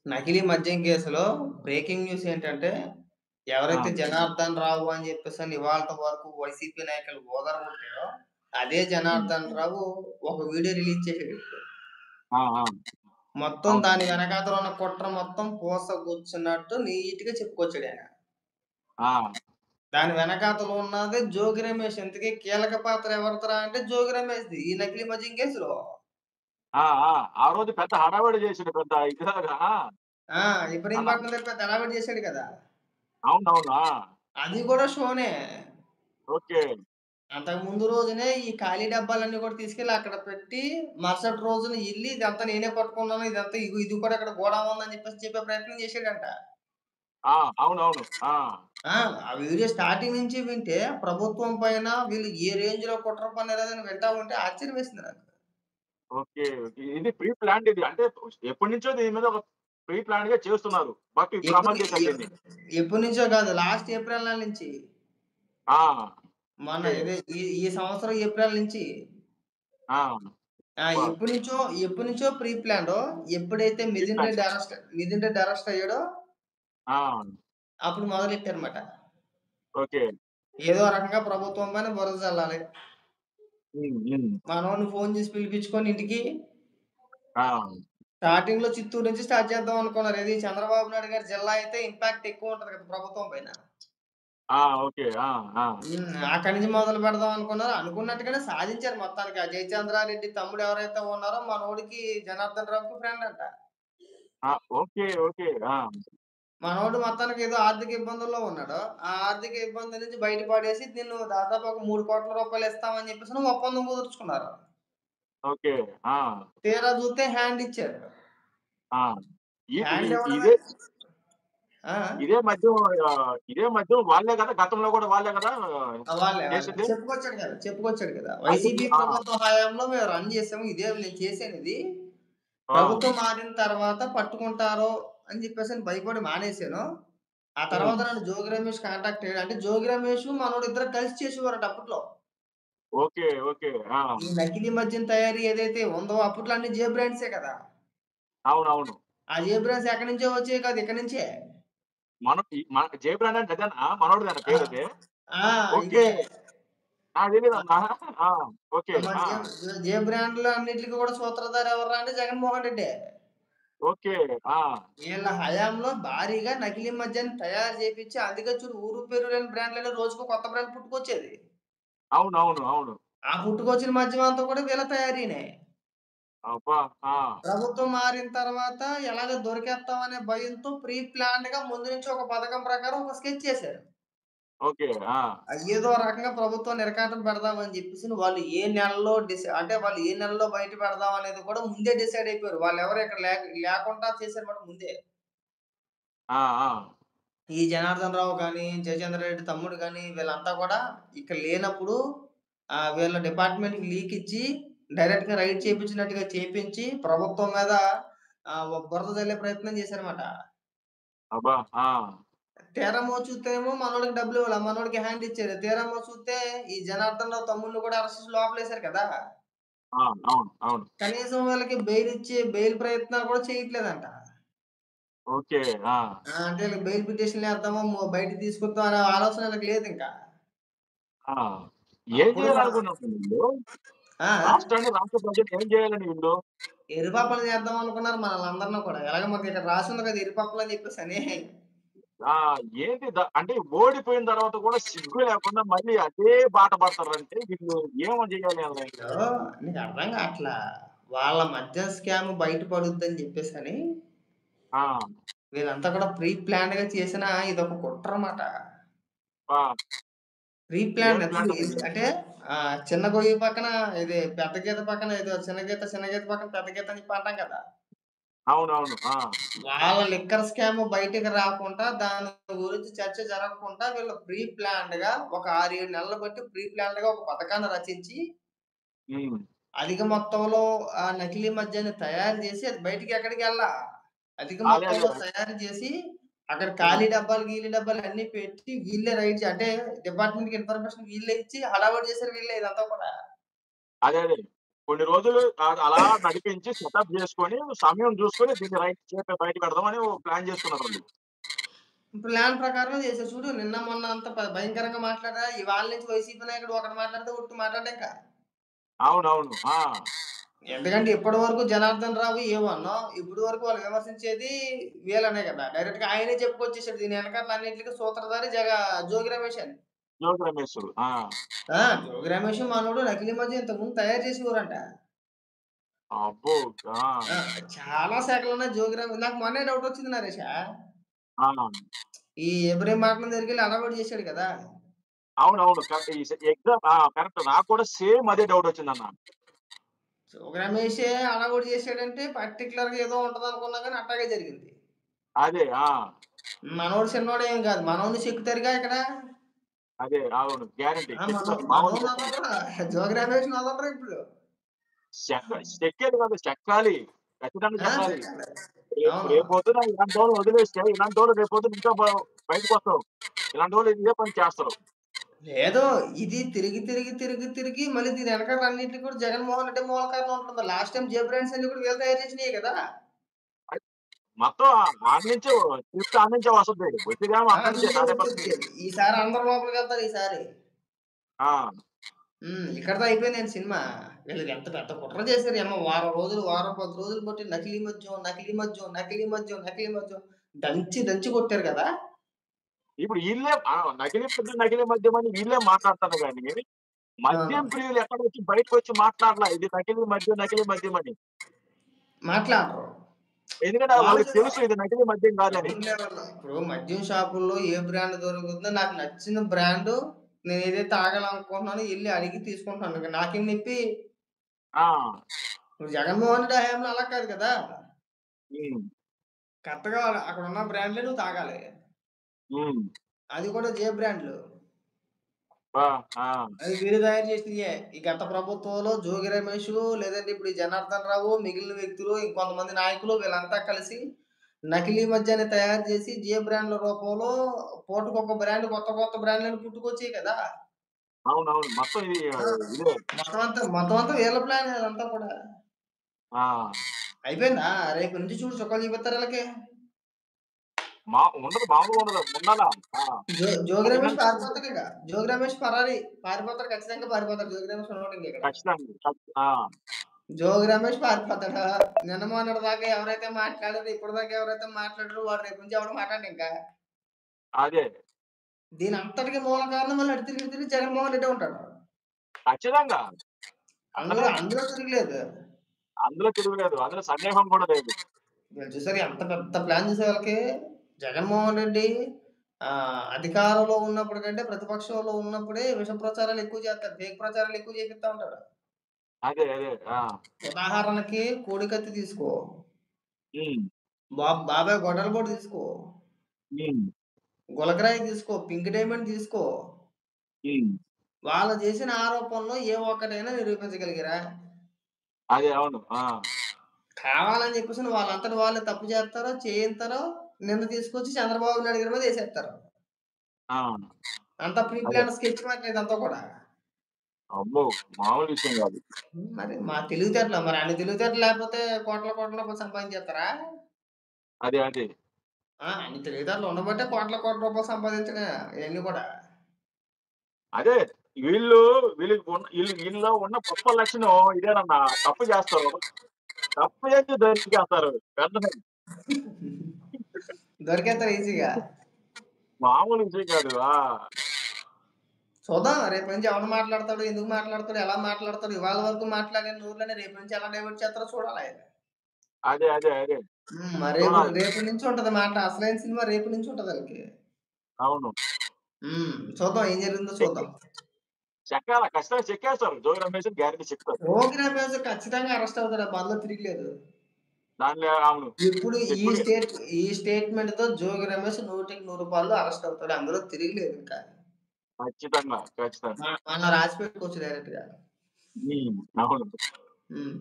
నకిలీ మద్యం కేసులో బ్రేకింగ్ న్యూస్ ఏంటంటే, ఆ! ఎవరైతే జనార్దన్ రావు అని చెప్పేసని ఇవాల్టి వరకు వైసీపీ నాయకులు ఊదరగొట్టారో, అదే హ్మ్. జనార్దన్ రావు ఒక వీడియో రిలీజ్ చేసాడు ఇప్పుడు. ఆ! ఆ! మొత్తం అవును. దాని వెనకాతల ఉన్న కుట్ర మొత్తం పూసగుచ్చినట్టు నీట్‌గా చెప్పుకొచ్చాడాయన. ఆ! దాని వెనకాతల ఉన్నది జోగి రమేష్. ఇంతకీ కీలక పాత్ర ఎవరిదిరా అంటే జోగి రమేష్‌ది. ఈ నకిలీ మద్యం కేసులో. ఆ! ఆ! ఆ రోజు పెద్ద హడావిడి చేసిండు. పెద్ద ఇదిలాగా ఆ! ఆ! అలా. ఇబ్రహీంపట్నం దగ్గర పెద్ద హడావిడి చేసాడు కదా! అవునవును. ఆ! అది కూడా షోనే. ఓకే. అంతకు ముందు రోజునే ఈ ఖాళీ డబ్బాలన్నీ కూడా తీసుకెళ్ళి అక్కడ పెట్టి, మరుసటి రోజున ఎళ్లి ఇదంతా నేనే పట్టుకున్నాను. ఇదంతా ఇగో ఇది కూడా ఇక్కడ గోడౌన్ ఉందని చెప్పేసి చెప్పే ప్రయత్నం చేసాడంట. ఆ! అవునవును. ఆ! ఆ! ఆ వీడియో స్టార్టింగ్ నుంచి వింటే ప్రభుత్వం పైన వీళ్ళు ఏ రేంజ్‌లో కుట్ర పన్నారని వింటా ఉంటే ఆశ్చర్యం వేసింది నాకు. ఓకే. ఇది ప్రీ ప్లాన్డ్ ఇది. అంటే ఎప్పటినుంచో దీని మీద ఒక ప్రీ ప్లాన్డ్‌గా చేస్తున్నారు. బట్ ఇప్పుడు ఎప్పుడు అమలు చేశారు ఎప్ దీన్ని. ఎప్పటినుంచో కాదు. లాస్ట్ ఏప్రిల్ నెల నుంచి. ఆ! మొన్న ఓకే. ఇదే ఈ సంవత్సరం ఏప్రిల్ నుంచి. ఆ! ఆ! అబ్బా! ఎప్పటినుంచో ప్రీ ప్లాన్‌డో ఎప్పుడైతే pre planned. Mithun Reddy arrest అయ్యాడో ఆ! అప్పుడు మొదలెట్టారన్నమాట. ఓకే. ఏదో రకంగా ప్రభుత్వం పైన బురద జల్లాలి. హ్మ్. హ్మ్. మనోడిని ఫోను చేసి పిలిపించుకొని ఇంటికి ఆ! స్టార్టింగ్‌లో చిత్తూరు నుంచి స్టార్ట్ చేద్దాం అనుకున్నారు. ఏది చంద్రబాబు నాయుడు గారి జిల్లా అయితే ఇంపాక్ట్ ఎక్కువ ఉంటది కదా! ప్రభుత్వం పైన. ఆ! ఓకే. ఆ! ఆ! అక్కడి నుంచి మొదలు పెడదాం అనుకున్నారు. అనుకున్నట్టుగానే సాధించారు మొత్తానికి. ఆ జయచంద్రారెడ్డి తమ్ముడు ఎవరైతే ఉన్నారో మనోడికి జనార్దన్ రావుకి ఫ్రెండ్ అంట. ఆ! ఓకే. ఓకే. ఆ! మనోడు మొత్తానికి ఏదో ఆర్థిక ఇబ్బందుల్లో ఉన్నాడు. ఆ ఆర్థిక ఇబ్బంది నుంచి బయట పడేసి నిన్ను దాదాపు ఒక రూ. 3,00,00,000 ఇస్తామని చెప్పేసని ఒప్పందం కుదుర్చుకున్నారు. ఓకే. ఆ! తీరా చూస్తే హ్యాండ్ ఇచ్చారు. ఆ! హ్యాండ్ ఇవ్వడమే ఇదే ఆ! ఆ! ఇదే మద్యం వాళ్ళే గదా! గతంలో గూడా వాళ్ళే గదా! వాళ్ళే. చేసింది. చెప్పుకొచ్చాడు కదా! అది వైసీపీ ఆ! ప్రభుత్వ హయాంలో మేము రన్ చేసాము. ఇదే నేను చేశానిది. ఆ! ప్రభుత్వం మారిన తర్వాత పట్టుకుంటారో అని చెప్పేసని భయపడి మానేశాను. ఆ తర్వాత హ్మ్. నన్ను జోగి రమేష్ కాంటాక్ట్ అయ్యాడు. అంటే జోగి రమేషు మనోడు ఇద్దరు కలిసి చేసేవారట అప్పట్లో. ఓకే. ఓకే. ఆ! ఈ నకిలీ మద్యం తయారీ ఏదైతే ఉందో అప్పట్లో అన్ని జే బ్రాండ్సే కదా! అవునవును. ఆ జే బ్రాండ్స్ ఎక్కడి నుంచో వచ్చేయి కాదు ఇక్కడి నుంచే. మన జే బ్రాండ్ అంటే అదేనా? మనోడిదేనా ఆ! పేరది? ఆ! ఓకే. ఇదే. నాకు మ తెలీదన్నా. ఆ! ఓకే. మన ఆ! జే బ్రాండ్‌లు అన్నిట్లికి కూడా సూత్రధారి ఎవర్రా అంటే జగన్మోహన్ రెడ్డే. ఓకే. ఆ! ఈళ్ళ హయాంలో భారీగా నకిలీ మద్యాన్ని తయారు చేపిచ్చి అందుకే చూడు ఊరు పేరు లేని బ్రాండ్‌లని రోజుకో కొత్త బ్రాండ్ పుట్టుకొచ్చేది. అవునవును. అవును. ఆ పుట్టుకొచ్చిన మద్యం అంతా కూడా వీళ్ళ తయారీనే. అబ్బా! ఆ! ప్రభుత్వం మారిన తర్వాత ఎలాగో దొరికేత్తామనే భయంతో ప్రీ ప్లాన్డ్‌గా ముందు నుంచి ఒక పథకం ప్రకారం ఒక స్కెచ్ చేశారు. ఓకే. ఆ! ఏదో రకంగా ప్రభుత్వాన్ని ఇరకాటం పెడదామని జెప్పేసని వాళ్ళు ఏ నెలలో అంటే వాళ్ళు ఏ నెలలో బయట పెడదాం అనేది కూడా ముందే డిసైడ్ అయిపోయారు. వాళ్ళెవరు ఇక్కడ లేకుండా చేశారన్నమాట ముందే. ఆ! ఆ! ఈ జనార్దన్ రావు గాని, జయచంద్ర రెడ్డి తమ్ముడు గాని వీళ్ళంతా కూడా ఇక్కడ లేనప్పుడు వీళ్ళ డిపార్ట్‌మెంట్‌కి లీక్ ఇచ్చి డైరెక్ట్‌గా రైడ్ హ్మ్. చేపించినట్టుగా చేపించి ప్రభుత్వం మీద బురద జల్లే ప్రయత్నం చేశారన్నమాట. అబ్బా! ఆ! తీరా చూత్తేమో మనోడికి డబ్బులివ్వల. మనోడికి హ్యాండ్ ఇచ్చారు. చూస్తే ఈ జనార్దన్ రావు తమ్ముడిని కూడా అరెస్ట్ చేసి లోపలేసారు కదా! ఆ! అవును. అవును. కనీసం వీళ్ళకి బెయిల్ ప్రయత్నాలు కూడా చేయట్లేదంట. ఓకే. ఆ! అంటే ఈళ్ళకి బెయిల్ పిటిషన్‌లేద్దాము, బయటికి తీసుకొద్దాం అనే ఆలోచన ఈళ్ళకి లేదింక. ఆ! ఏం అప్పుడు మన చేయాలనుకున్నారు వీళ్ళు? ఆ! ఆ! రాష్ట్రాన్ని, రాష్ట్ర ప్రజలు ఏం చేయాలండి వీళ్ళు? ఎరుపప్పలు చేద్దాం అనుకున్నారు మనల్నందరిని కూడా. ఎలాగో మాకు ఇక్కడ రాసుంది కదా! ఎరుపప్పలు అని చెప్పేసని. ఆ! ఏంటి అంటే ఓడిపోయిన తర్వాత కూడా సిగ్గు లేకుండా మళ్ళీ అదే బాట పడతారంటే వీళ్ళు ఏమో చేయాలి ఆళ్ళని? ఇప్పుడు నీకర్థం కాట్లా. వాళ్ళ మద్యం స్కామ్ బయట పడుద్దని చెప్పేసని ఆ! వీళ్ళంతా కూడా ప్రీ ప్లాన్డ్‌గా చేసిన ఇదొక కుట్రమాట. ఆ! ప్రీ ప్లాన్డ్ ఏం ప్లాన్ అంటే చిన్న గొయ్యి పక్కన ఇది పెద్ద గీత పక్కన ఏదో చిన్న గీత పక్కన పెద్ద గీత అని చెప్పి అంటాం కదా! అవునవును. ఆ! వాళ్ళ లిక్కర్ స్కామ్ బయటికి రాకుండా, దాని గురించి చర్చ జరగకుండా వీళ్ళు ప్రీ ప్లాన్డ్‌గా ఒక 6, 7 నెలలు బట్టి ప్రీ ప్లాన్డ్‌గా ఒక పథకాన్ని రచించి, హ్మ్. అధిక మొత్తంలో నకిలీ మద్యాన్ని తయారు చేసి అది బయటికి ఎక్కడికెళ్ళా. అధిక అదే. మొత్తంలో అదే. తయారు చేసి, అక్కడ హ్మ్. ఖాళీ డబ్బాలు, గీలీ డబ్బాలు అన్నీ పెట్టి వీళ్ళే అంటే డిపార్ట్‌మెంట్‌కి ఇన్ఫర్మేషన్ వీళ్ళే ఇచ్చి హడావిడి చేసారు వీళ్ళే ఇదంతా కూడా. అదే. కొన్ని రోజులు అలా నడిపించి సెటప్ జేసుకొని, సమయం జూసుకొని దీన్ని రైట్ చేప బయట పెడదామని ఓ ప్లాన్ జేసుకున్నారండి. ప్లాన్ ప్రకారమే చేశారు. చూడు నిన్న మొన్న అంత భయంకరంగా మాట్లాడా, ఇవాళ నుంచి వైసీపీ నాయకుడు ఒకడు మాట్లాడితే ఒట్టు మాట్లాడడింక. అవునవును. ఆ! ఎందుకంటే ఇప్పటి వరకు జనార్దన్ రావు ఏమో అన్నాం. ఇప్పటి వరకు వాళ్ళు విమర్శించేది వీళ్ళనే కదా! డైరెక్ట్‌గా ఆయనే చెప్పుకొచ్చేసాడు. దీని వెనకాతల అన్నిట్లికి సూత్రధారి జోగి రమేష్ అని. జోగి రమేషుడు. ఆ! ఆ! జోగి రమేష్ మనోడు నకిలీ మద్యం ఇంతకుముందు తయారు చేసేవారంట. అబ్బో! ఆ! ఆ! చాలా శాఖలున్నాయి జోగి రమేష్ నాకు మొన్నే డౌటొచ్చింది నరేషా. ఆ! ఈ ఇబ్రహీంపట్నం దగ్గరికెళ్ళి హడావిడి చేశాడు కదా! అవునవును. ఎగ్జామ్ ఆ! కరెక్ట్. నాకు కూడా సేమ్ అదే డౌటొచ్చిందన్న. జోగి రమేషే హడావిడి చేశాడంటే పర్టిక్యులర్‌గా ఏదో ఉంటదనుకున్నా గాని అట్టాగే జరిగింది. అదే. ఆ! మనోడు చిన్నోడేం కాదు. మనోడిని చెక్కుతారుగా ఇక్కడ. అదే. అవును. గ్యారంటీ. ఆ! చెక్కుతారు. మనోడిని మామూలుగా వదలరా. జోగి రమేష్‌ని వదలరు ఇప్పుడు. చెక్కేది కాదు చెక్కాలి. ఖచ్చితంగా ఆ! చెక్కాలి. చెక్కాలి. అవును. రేపొద్దున ఇలాంటోళ్ళని వదిలేస్తే ఇలాంటోళ్ళు రేపొద్దున ఇంకా బయటకొస్తారు. ఇలాంటోళ్ళు ఇదే పని చేస్తారు. లేదు. ఇది తిరిగి మళ్ళీ దీని వెనకాల అన్నిటికి కూడా జగన్మోహన్ రెడ్డి మూల కారణం ఉంటుంది. లాస్ట్ టైమ్ జే బ్రాండ్స్ అన్ని కూడా వీళ్ళు తయారు చేసినయే కదా! అది మొత్తం ఆడ్నుంచే స్క్రిప్ట్ ఆడ్నుంచే వస్తది. వచ్చేదేమో ఆ! అక్కడి నుంచే నుంచే తాడేపల్లి వచ్చుద్ది. ఈసారి అందరూ లోపలికెళ్తారు ఈసారి. ఆ! ఇక్కడితో అయిపోయిందండి సినిమా. వీళ్ళకి ఎంత పెద్ద కుట్ర చేశారు. వారం రోజులు, వారం 10 రోజులు బట్టి నకిలీ మద్యం, నకిలీ మద్యం, నకిలీ మద్యం, నకిలీ మద్యం దంచి దంచి కొట్టారు కదా! ఇప్పుడు ఈళ్ళే నకిలీ మద్యం అని వీళ్ళే మాట్లాడతారు గానీ, ఆ! మద్యం ప్రియులు ఎక్కడొచ్చి బయటకొచ్చి మాట్లాడలా. ఇది నకిలీ మద్యం అని. మాట్లాడరు. ఎందుకంటే వాళ్ళకి వాళ్ళకి తెలుసు ఇది నకిలీ మద్యం కాదని. డౌట్ లేవన్నా. ఇప్పుడు మద్యం షాపుల్లో ఏ బ్రాండ్ దొరుకుతుందో నాకు నచ్చిన బ్రాండు నేనేదైతే తాగాలనుకుంటున్నానో ఎళ్లి అడిగి తీసుకుంటున్నాను. ఇక నాకేం నొప్పి. ఆ! ఇప్పుడు జగన్మోహన్ రెడ్డి హయాంలో అలా కాదు కదా! హ్మ్. కరెక్ట్‌గా అక్కడున్న బ్రాండ్‌లే నువ్వు తాగాలి. హ్మ్. అది కూడా జే బ్రాండ్‌లు. ఆ! ఆ! అది వీళ్ళు తయారు చేసినయే. ఈ గత ప్రభుత్వంలో జోగి రమేషు, లేదంటే ఇప్పుడు ఈ జనార్దన్ రావు, మిగిలిన వ్యక్తులు, ఇంకొంతమంది నాయకులు వీళ్ళంతా కలిసి నకిలీ మద్యాన్ని తయారు చేసి జే బ్రాండ్‌ల రూపంలో పూటకొక బ్రాండ్ కొత్త కొత్త బ్రాండ్‌లని పుట్టుకొచ్చాయి కదా! అవునవును. మొత్తం ఇది ఆ! ఇదే. మొత్తం అంతా వీళ్ళ ప్లానే అదంతా కూడా. ఆ! అయిపోయిందా? రేపు నుంచి చూడు చుక్కలు చూపిత్తారు ఈళ్ళకి. ఉండదు మామూలుగా ఉండదు. ఉండాలా. ఆ! జోగి రమేష్ అటెండెన్స్ పారిపోతాడిక. జోగి రమేష్ పరారి. పారిపోతాడు ఖచ్చితంగా పారిపోతాడు. జోగి రమేష్ ఉన్నోడింక ఇక్కడ. ఖచ్చితంగా. ఆ! జోగి రమేష్ పారిపోతాడు. నిన్న మొన్నటి దాకా ఎవరైతే మాట్లాడారో, ఇప్పటిదాకా ఎవరైతే మాట్లాడారో వాడు రేపు నుంచి ఎవడు మాట్లాడడింక. అదే. దీనంతటికి మూల కారణం మళ్ళీ అటు తిరిగి తిరిగి జగన్మోహన్ రెడ్డే ఉంటాడు. ఖచ్చితంగా. అందులో అందరం అందులో తిరగలేదు. అందులో తిరుగులేదు. అందులో సందేహం కూడా లేదు. వీళ్ళు చూసారా ఎంత పెద్ద ప్లాన్ చేసారు వీళ్ళకి. జగన్మోహన్ రెడ్డి అధికారంలో ఉన్నప్పుడు కంటే ప్రతిపక్షంలో ఉన్నప్పుడే విష ప్రచారాలు ఎక్కువ చేస్తాడు. ఫేక్ ప్రచారాలు ఎక్కువ చేపిత్తా ఉంటాడు. అదే. ఆ! ఉదాహరణకి కోడికత్తి తీసుకో. హ్మ్. బాబాయ్ గొడ్డలిపోటు తీసుకో. హ్మ్. గులకరాయి తీసుకో. పింక్ డైమండ్ తీసుకో. హ్మ్. వాళ్ళు చేసిన ఆరోపణలో ఏ ఒక్కటైనా నిరూపించగలిగారా? అదే. అవును. ఆ! కావాలని చెప్పేసని వాళ్ళంతట వాళ్ళే తప్పు చేత్తారో, చేయింతారో నింద తీసుకొచ్చి చంద్రబాబు నాయుడు గారి మీద ఏసేత్తారు. ఆ! అంతా ప్రీ అదే. ప్లాన్ స్కెచ్ మ్యాటర్ ఇదంతా కూడా. అమ్మో! మామూలు విషయం గాదు. మరి మా తెలివితేటలు మరి అన్ని తెలివితేటలు లేకపోతే కోట్ల కోట్ల రూపాయలు సంపాదించేత్తారా? అదే. అన్ని తెలివితేటలు ఉండబట్టే కోట్ల కోట్ల రూపాయలు సంపాదించిన ఇయన్నీ కూడా. అదే. వీళ్ళు ఈళ్ళలో ఉన్న గొప్ప లక్షణం ఇదేనన్నా. తప్పు చేస్తారు. తప్పు చేసి దొరికేస్తారు. వెంటనే. దొరికేత్తారు ఈజీగా. మామూలు విషయం కాదు. ఆ! చూద్దాం రేపు నుంచి ఎవడు మాట్లాడతాడు? ఎందుకు మాట్లాడతాడు? ఎలా మాట్లాడతాడు? ఇవాళ వరకు మాట్లాడిన నోరులోనే రేపు నుంచి ఎలా డైవర్ట్ చేత్తారో చూడాలి. అదే. రేపు చూడాలి. రేపు నుంచి ఉంటది మాట. అసలైన సినిమా రేపు నుంచి ఉంటది ఆళ్ళకి. అవును. చూద్దాం ఏం జరిగిందో చెక్ చూద్దాం. ఖచ్చితంగా చెక్కేస్తారు. జోగి రమేష్‌ని గ్యారంటీ చెక్కుతారు. రోగి రమేష్ ఖచ్చితంగా అరెస్ట్ అవుతాడబ్బా! అందులో తిరిగిలేదు. దానిలో అవును. ఇప్పుడు చెక్కుడే. ఈ స్టేట్‌మెంట్‌తో జోగి రమేష్ 100కి 100 అరెస్ట్ అవుతాడు. అందులో తిరిగిలేదు ఇంకా. ఖచ్చితంగా. మనం రాసి పెట్టుకోవచ్చు డైరెక్ట్‌గా. హ్మ్. అవును. హ్మ్.